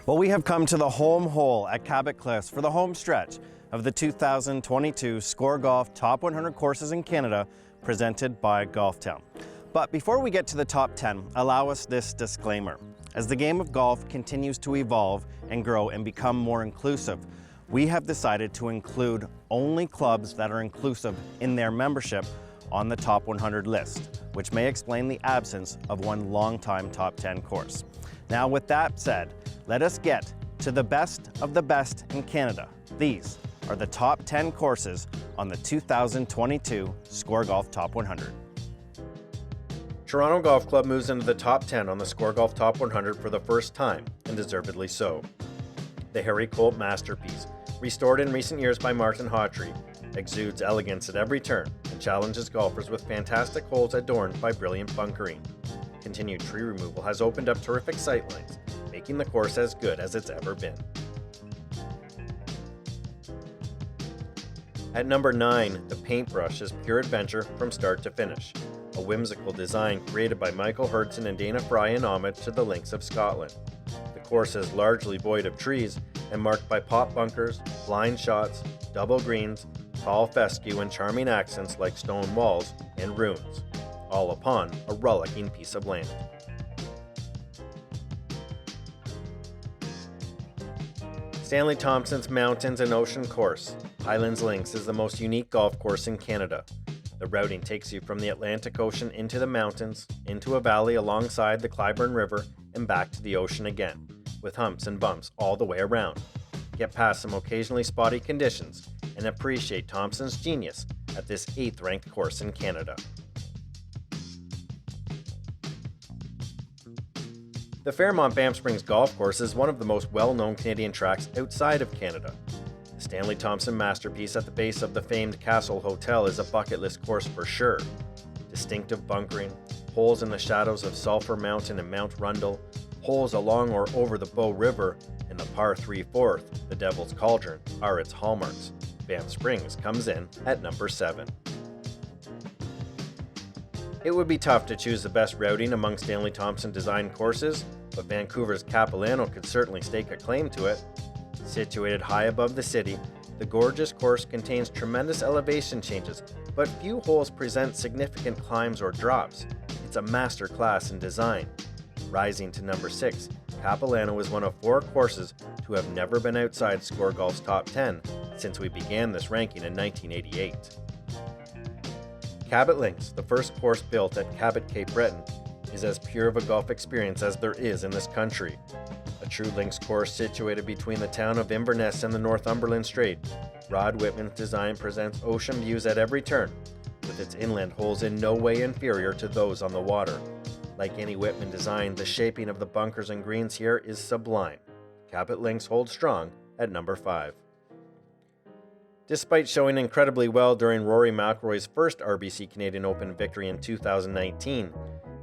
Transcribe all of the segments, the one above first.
Well, we have come to the home hole at Cabot Cliffs for the home stretch of the 2022 SCOREGolf Top 100 Courses in Canada presented by Golf Town. But before we get to the top 10, allow us this disclaimer. As the game of golf continues to evolve and grow and become more inclusive, we have decided to include only clubs that are inclusive in their membership on the top 100 list, which may explain the absence of one longtime top 10 course. Now, with that said, let us get to the best of the best in Canada. These are the top 10 courses on the 2022 SCOREGolf Top 100. Toronto Golf Club moves into the top 10 on the SCOREGolf Top 100 for the first time, and deservedly so. The Harry Colt masterpiece, restored in recent years by Martin Hawtrey, exudes elegance at every turn and challenges golfers with fantastic holes adorned by brilliant bunkering. Continued tree removal has opened up terrific sightlines, making the course as good as it's ever been. At number 9, the Paintbrush is pure adventure from start to finish. A whimsical design created by Michael Hurtson and Dana Fry in homage to the Lynx of Scotland. The course is largely void of trees and marked by pop bunkers, blind shots, double greens, tall fescue, and charming accents like stone walls and ruins, all upon a rollicking piece of land. Stanley Thompson's Mountains and Ocean Course, Highlands Lynx, is the most unique golf course in Canada. The routing takes you from the Atlantic Ocean into the mountains, into a valley alongside the Clybourne River, and back to the ocean again, with humps and bumps all the way around. Get past some occasionally spotty conditions and appreciate Thompson's genius at this 8th ranked course in Canada. The Fairmont Banff Springs Golf Course is one of the most well-known Canadian tracks outside of Canada. The Stanley Thompson masterpiece at the base of the famed Castle Hotel is a bucket list course for sure. Distinctive bunkering, holes in the shadows of Sulphur Mountain and Mount Rundle, holes along or over the Bow River, and the par 3/4, the Devil's Cauldron, are its hallmarks. Banff Springs comes in at number 7. It would be tough to choose the best routing among Stanley Thompson designed courses, but Vancouver's Capilano could certainly stake a claim to it. Situated high above the city, the gorgeous course contains tremendous elevation changes, but few holes present significant climbs or drops. It's a master class in design. Rising to number 6, Capilano is one of 4 courses to have never been outside SCOREGolf's top 10 since we began this ranking in 1988. Cabot Lynx, the first course built at Cabot, Cape Breton, is as pure of a golf experience as there is in this country. A true links course situated between the town of Inverness and the Northumberland Strait, Rod Whitman's design presents ocean views at every turn, with its inland holes in no way inferior to those on the water. Like any Whitman design, the shaping of the bunkers and greens here is sublime. Cabot Lynx holds strong at number 5. Despite showing incredibly well during Rory McIlroy's first RBC Canadian Open victory in 2019,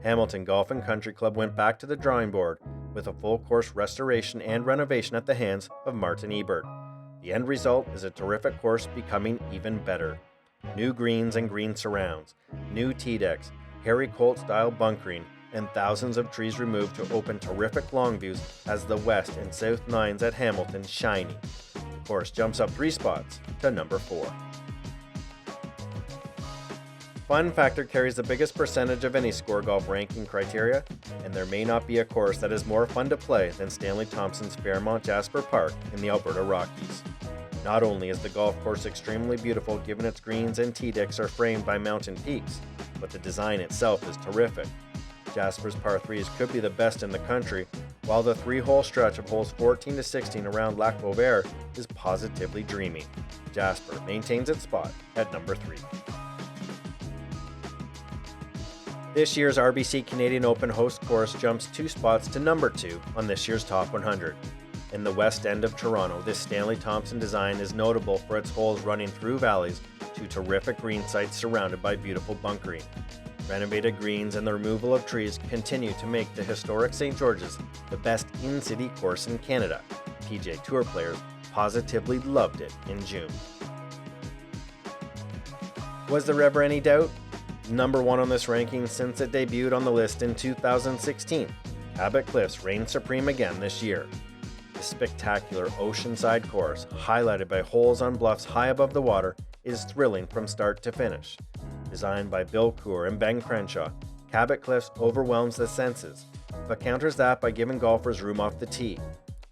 Hamilton Golf and Country Club went back to the drawing board with a full course restoration and renovation at the hands of Martin Ebert. The end result is a terrific course becoming even better. New greens and green surrounds, new tee decks, Harry Colt style bunkering, and thousands of trees removed to open terrific long views as the west and south nines at Hamilton shiny. The course jumps up 3 spots to number 4. Fun factor carries the biggest percentage of any SCOREGolf ranking criteria, and there may not be a course that is more fun to play than Stanley Thompson's Fairmont Jasper Park in the Alberta Rockies. Not only is the golf course extremely beautiful given its greens and tee decks are framed by mountain peaks, but the design itself is terrific. Jasper's par 3s could be the best in the country, while the 3-hole stretch of holes 14 to 16 around Lac Beauvert is positively dreamy. Jasper maintains its spot at number 3. This year's RBC Canadian Open host course jumps 2 spots to number 2 on this year's Top 100. In the west end of Toronto, this Stanley Thompson design is notable for its holes running through valleys to terrific green sites surrounded by beautiful bunkering. Renovated greens and the removal of trees continue to make the historic St. George's the best in-city course in Canada. PGA Tour players positively loved it in June. Was there ever any doubt? Number 1 on this ranking since it debuted on the list in 2016, Cabot Cliffs reigned supreme again this year. The spectacular oceanside course, highlighted by holes on bluffs high above the water, is thrilling from start to finish. Designed by Bill Coore and Ben Crenshaw, Cabot Cliffs overwhelms the senses, but counters that by giving golfers room off the tee.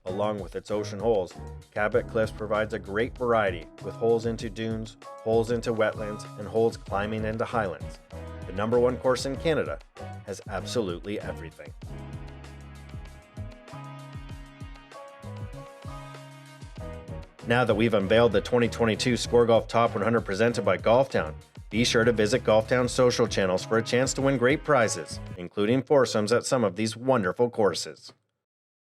Along with its ocean holes, Cabot Cliffs provides a great variety with holes into dunes, holes into wetlands, and holes climbing into highlands. The #1 course in Canada has absolutely everything. Now that we've unveiled the 2022 SCOREGolf Top 100 presented by Golf Town, be sure to visit Golf Town's social channels for a chance to win great prizes, including foursomes at some of these wonderful courses.